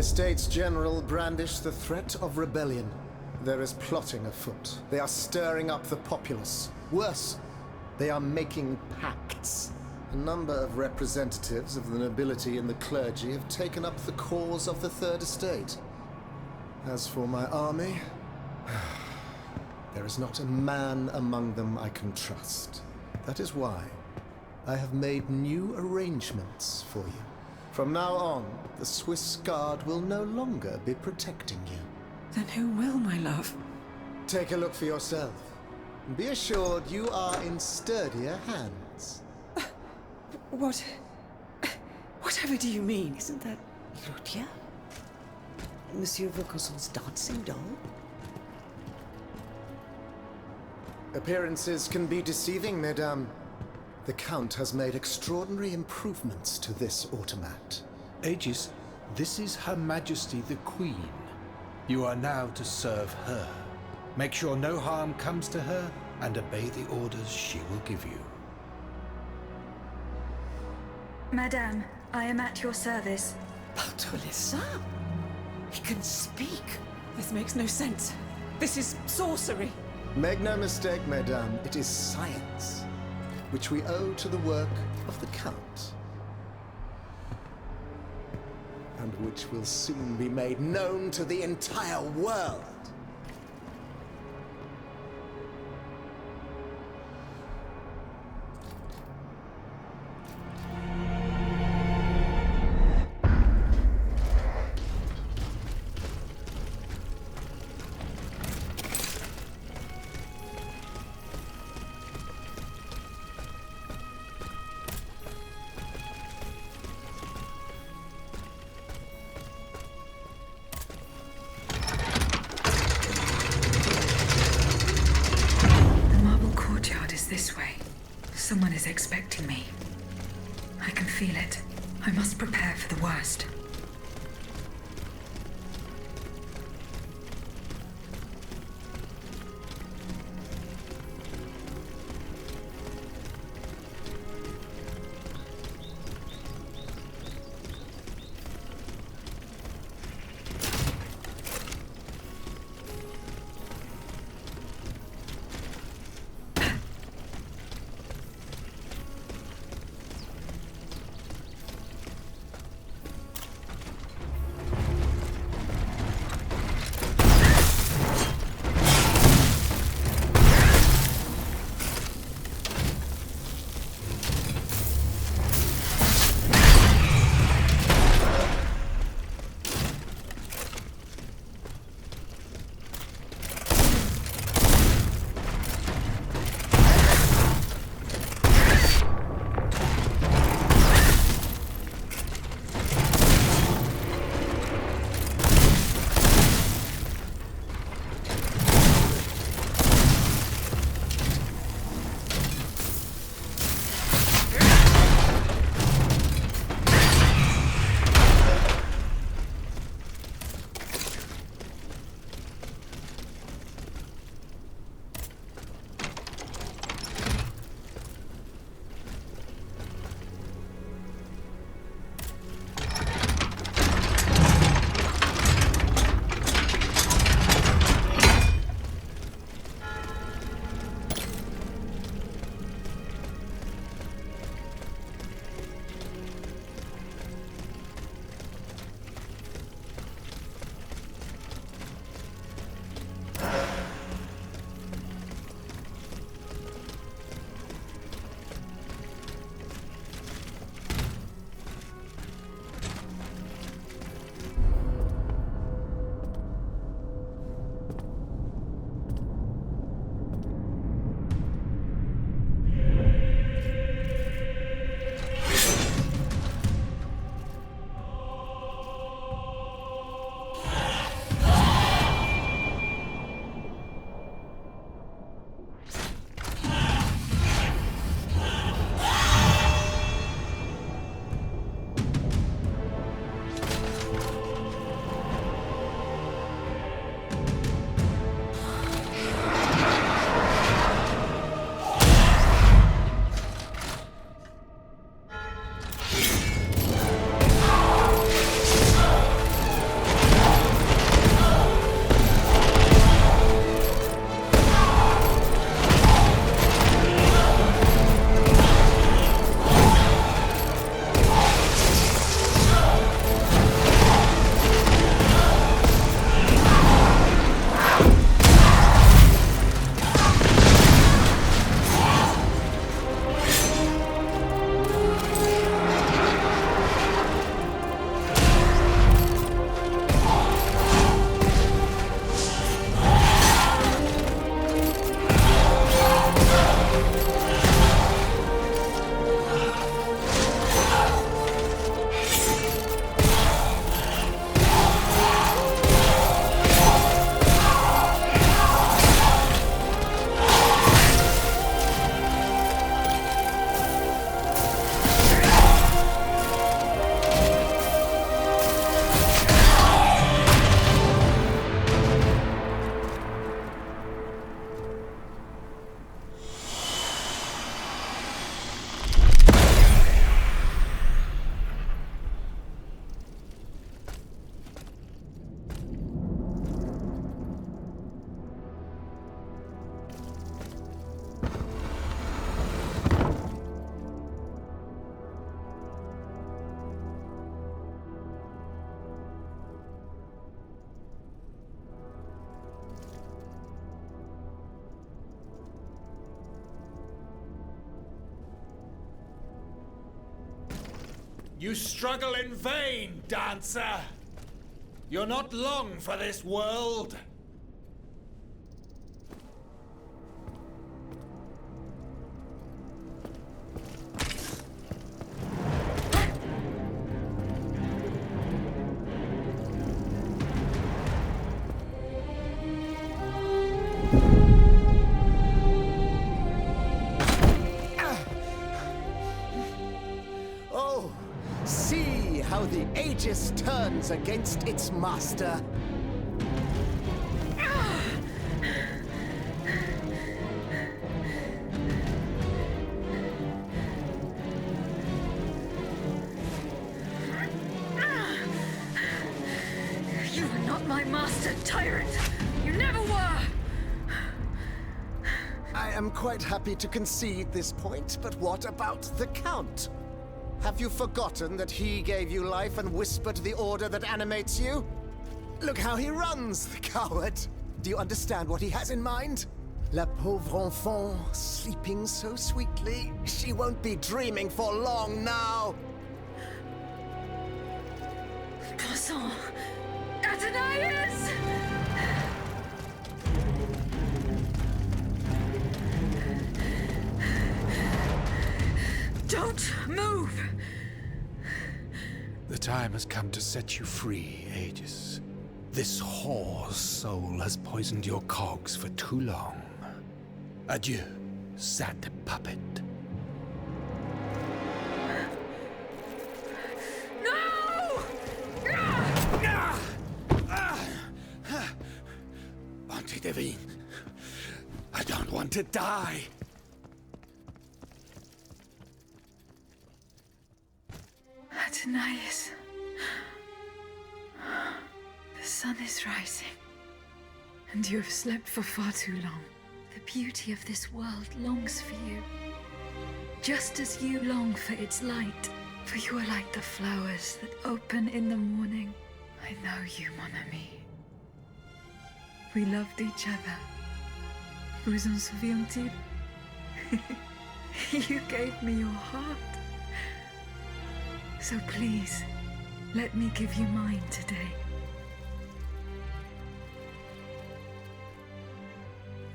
Estates General brandish the threat of rebellion. There is plotting afoot. They are stirring up the populace. Worse, they are making pacts. A number of representatives of the nobility and the clergy have taken up the cause of the Third Estate. As for my army, there is not a man among them I can trust. That is why I have made new arrangements for you. From now on, the Swiss Guard will no longer be protecting you. Then who will, my love? Take a look for yourself. Be assured you are in sturdier hands. Whatever do you mean? Isn't that Claudia? Monsieur Vaucanson's dancing doll? Appearances can be deceiving, mesdames. The Count has made extraordinary improvements to this automat. Aegis, this is Her Majesty the Queen. You are now to serve her. Make sure no harm comes to her and obey the orders she will give you. Madame, I am at your service. Bartolessa? He can speak. This makes no sense. This is sorcery. Make no mistake, mesdames, it is science, which we owe to the work of the Count, and which will soon be made known to the entire world. This way. Someone is expecting me. I can feel it. I must prepare for the worst. You struggle in vain, dancer! You're not long for this world! Oh, see how the Aegis turns against its master. You are not my master, tyrant! You never were! I am quite happy to concede this point, but what about the Count? Have you forgotten that he gave you life and whispered the order that animates you? Look how he runs, the coward! Do you understand what he has in mind? La pauvre enfant, sleeping so sweetly. She won't be dreaming for long now. Croissant! Athenais! Don't move! The time has come to set you free, Aegis. This whore's soul has poisoned your cogs for too long. Adieu, sad puppet. No! Bonté divine, I don't want to die. Athenais. The sun is rising, and you have slept for far too long. The beauty of this world longs for you, just as you long for its light. For you are like the flowers that open in the morning. I know you, mon ami. We loved each other. Vous en souvient-il? You gave me your heart. So please, let me give you mine today.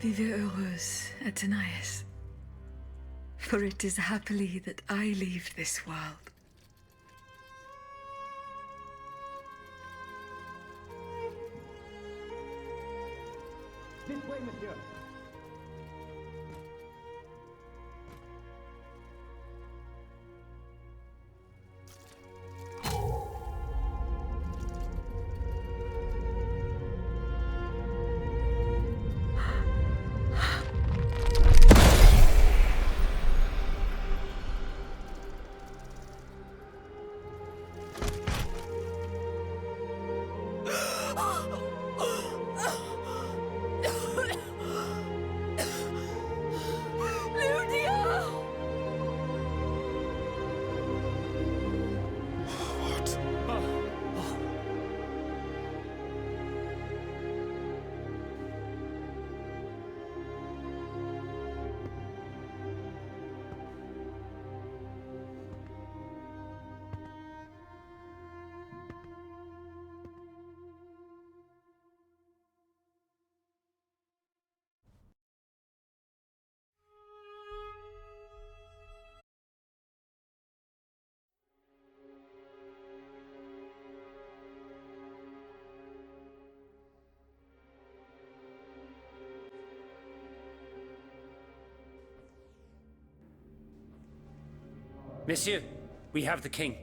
Vivez heureuse, Athenais. For it is happily that I leave this world. This way, monsieur. Monsieur, we have the king.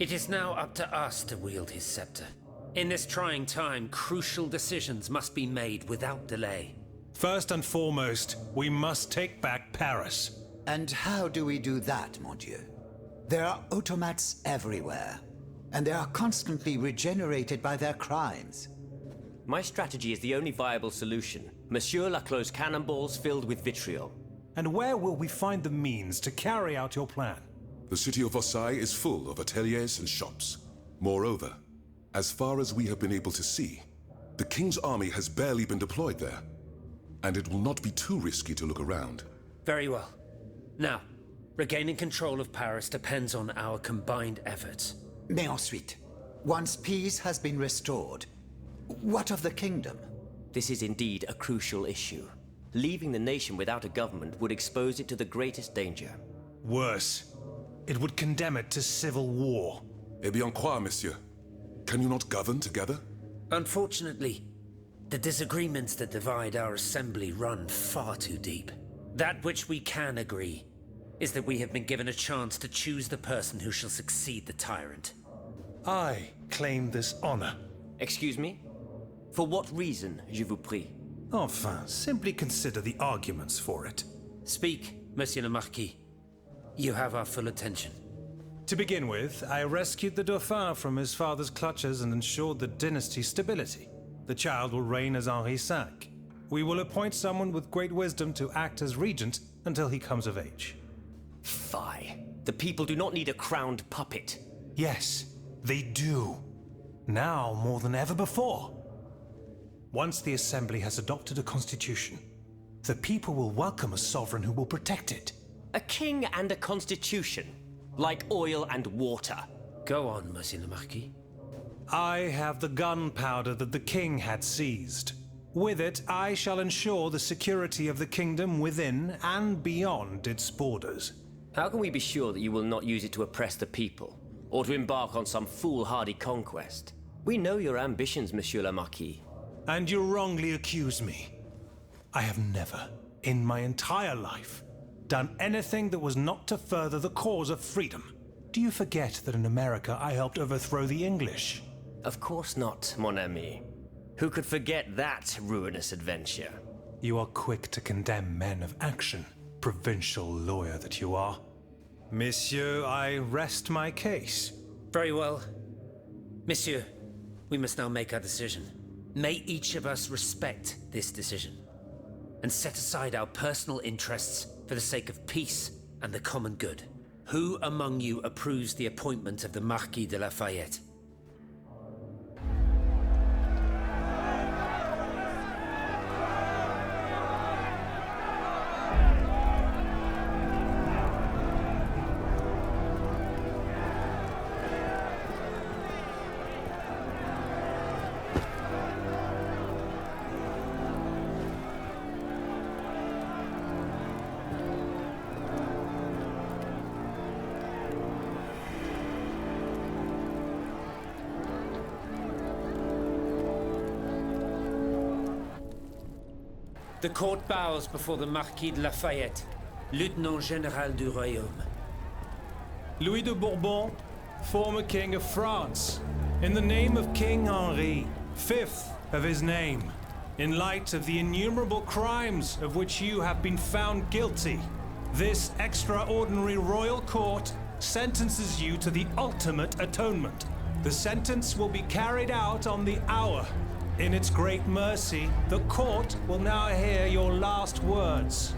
It is now up to us to wield his scepter. In this trying time, crucial decisions must be made without delay. First and foremost, we must take back Paris. And how do we do that, mon Dieu? There are automats everywhere, and they are constantly regenerated by their crimes. My strategy is the only viable solution. Monsieur Laclos' cannonballs filled with vitriol. And where will we find the means to carry out your plan? The city of Versailles is full of ateliers and shops. Moreover, as far as we have been able to see, the King's army has barely been deployed there. And it will not be too risky to look around. Very well. Now, Regaining control of Paris depends on our combined efforts. Mais ensuite, once peace has been restored, what of the kingdom? This is indeed a crucial issue. Leaving the nation without a government would expose it to the greatest danger. Worse, it would condemn it to civil war. Eh bien quoi, monsieur? Can you not govern together? Unfortunately, the disagreements that divide our assembly run far too deep. That which we can agree is that we have been given a chance to choose the person who shall succeed the tyrant. I claim this honor. Excuse me? For what reason, je vous prie? Enfin, simply consider the arguments for it. Speak, Monsieur le Marquis. You have our full attention. To begin with, I rescued the Dauphin from his father's clutches and ensured the dynasty's stability. The child will reign as Henri V. We will appoint someone with great wisdom to act as regent until he comes of age. Fie. The people do not need a crowned puppet. Yes, they do. Now more than ever before. Once the Assembly has adopted a constitution, the people will welcome a sovereign who will protect it. A king and a constitution, like oil and water. Go on, Monsieur le Marquis. I have the gunpowder that the king had seized. With it, I shall ensure the security of the kingdom within and beyond its borders. How can we be sure that you will not use it to oppress the people, or to embark on some foolhardy conquest? We know your ambitions, Monsieur le Marquis. And you wrongly accuse me. I have never, in my entire life, done anything that was not to further the cause of freedom. Do you forget that in America I helped overthrow the English? Of course not, mon ami. Who could forget that ruinous adventure? You are quick to condemn men of action, provincial lawyer that you are. Monsieur, I rest my case. Very well. Monsieur, we must now make our decision. May each of us respect this decision and set aside our personal interests for the sake of peace and the common good. Who among you approves the appointment of the Marquis de Lafayette? The court bows before the Marquis de Lafayette, Lieutenant Général du Royaume. Louis de Bourbon, former King of France, in the name of King Henri, fifth of his name, in light of the innumerable crimes of which you have been found guilty, this extraordinary royal court sentences you to the ultimate atonement. The sentence will be carried out on the hour. In its great mercy, the court will now hear your last words.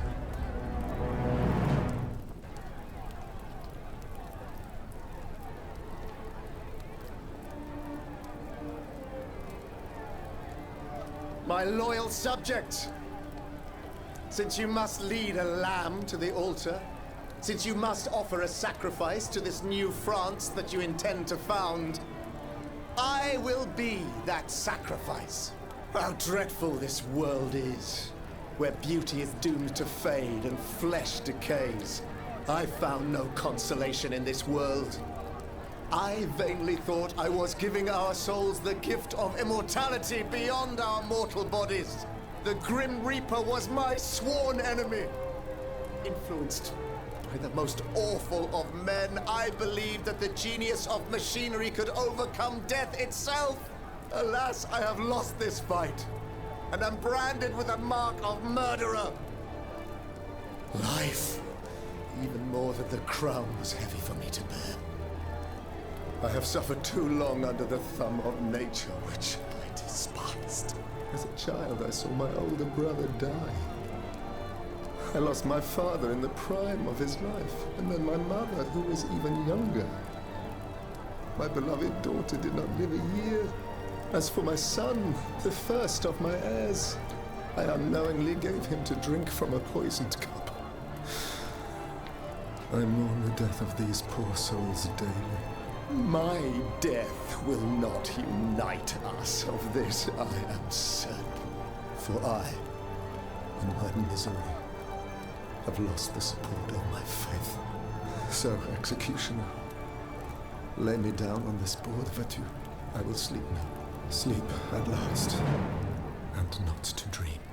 My loyal subject, since you must lead a lamb to the altar, since you must offer a sacrifice to this new France that you intend to found, I will be that sacrifice. How dreadful this world is, where beauty is doomed to fade and flesh decays. I found no consolation in this world. I vainly thought I was giving our souls the gift of immortality beyond our mortal bodies. The Grim Reaper was my sworn enemy. Influenced by the most awful of men, I believed that the genius of machinery could overcome death itself. Alas, I have lost this fight, and am branded with the mark of murderer. Life, even more than the crown, was heavy for me to bear. I have suffered too long under the thumb of nature, which I despised. As a child, I saw my older brother die. I lost my father in the prime of his life, and then my mother, who was even younger. My beloved daughter did not live a year. As for my son, the first of my heirs, I unknowingly gave him to drink from a poisoned cup. I mourn the death of these poor souls daily. My death will not unite us, of this I am certain. For I, in my misery, have lost the support of my faith. So, executioner, lay me down on this board, Vertu. I will sleep now. Sleep at last, and not to dream.